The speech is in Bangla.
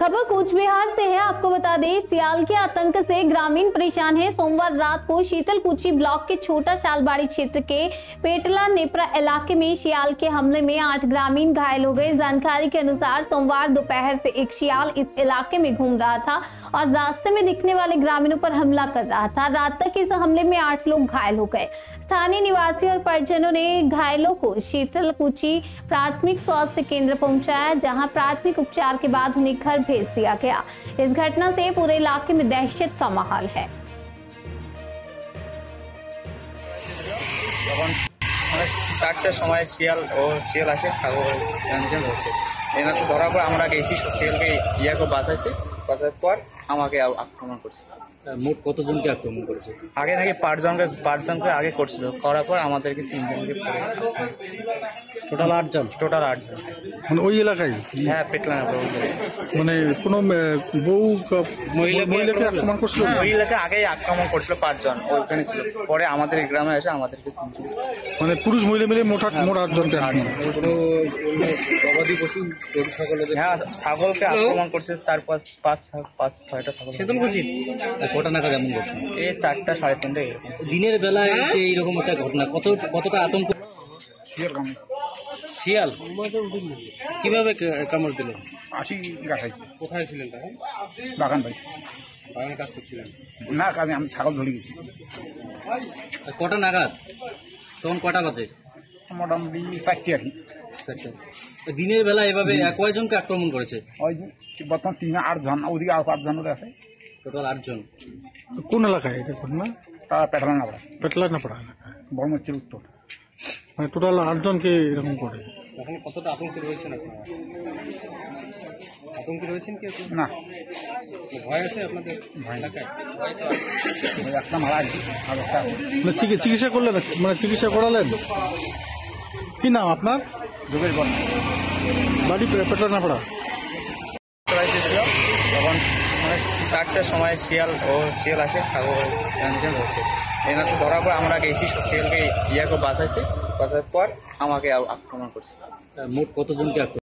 खबर कूच बिहार से है। आपको बता दें, सियाल के आतंक से ग्रामीण परेशान है। सोमवार रात को शीतलकुची ब्लॉक के छोटा शालबाड़ी क्षेत्र के पेटला नेपरा इलाके में शियाल के हमले में 8 ग्रामीण घायल हो गए। जानकारी के अनुसार सोमवार दोपहर से एक शियाल इस इलाके में घूम रहा था और रास्ते में दिखने वाले ग्रामीणों पर हमला कर रहा था। रात तक इस हमले में 8 लोग घायल हो गए। स्थानीय निवासी और परिजनों ने घायलों को शीतलकुची प्राथमिक स्वास्थ्य केंद्र पहुंचाया, जहां प्राथमिक उपचार के बाद उन्हें घर भेज दिया गया। इस घटना से पूरे इलाके में दहशत का माहौल है। চারটার সময় শিয়াল আসে ছাগল হচ্ছে এনাকে ধরার পর আমরা গেছি শিয়ালকে ইয়াকে বাঁচাইতে পর আমাকে আক্রমণ করছে। মোট কতজনকে আক্রমণ করেছে? আগে নাকি পাঁচজনকে আগে করছিল, করার পর আমাদেরকে 3 জনকে টোটাল 8 জন। মানে ওই এলাকায়? হ্যাঁ, পেটলা মানে কোনো বউ মহিলাকে আক্রমণ করছিল? মহিলাকে আগে আক্রমণ করছিল 5 জন, ওইখানে ছিল। পরে আমাদের গ্রামে এসে আমাদেরকে 3 জন, মানে পুরুষ মহিলা মিলে মোট 8 জনকে আক্রমণ। গবাদি পশু হ্যাঁ, ছাগলকে আক্রমণ করছে 4-5-6টা ছাগল। কটা নাগাদ এমন করছে? এই 4টা 3:30 এরকম। দিনের বেলায় যে এইরকম একটা ঘটনা, কতটা আতঙ্ক? শিয়াল কিভাবে কামড় দিল? আসি গাছাইছি। কোথায় ছিলেন তখন? বাগান ভাই, বাগানে কাজ করছিলেন? না, আমি ছাগল ধরে গেছি। কটা নাগাদ? তখন কটা বাজে? মোটামুটি 4টে আর কি। দিনের বেলা এভাবে কয়জনকে আক্রমণ করেছে? ওই যে বর্তমান 8 জন, ওদিকে আর 5 জন আছে। টোটাল 8 জন। কোন এলাকায় এটা ঘটনা? তারা পেটলা নাপড়া এলাকায়, বর্মচ্ছের উত্তর। মানে টোটাল 8 জনকে এরকম করে। এখন কতটা আতঙ্কে রয়েছেন আপনারা? আতঙ্কে রয়েছেন কি? না, ভয় আছে আপনাদের এলাকায়? একটা মারা গেছে আর একটা চিকিৎসা করলেন? মানে চিকিৎসা করালেন? কি নাম আপনার? যোগেশ বর্মা। বাড়ি পেটলা নাপড়া। তখন 4টার সময় শিয়াল আসে ছাগল হচ্ছে এনাকে ধরার পর আমরা গেছি শিয়ালকে ইয়াকে বাঁচাইতে পর আমাকে আক্রমণ করছে। মোট কতজনকে আক্রমণ?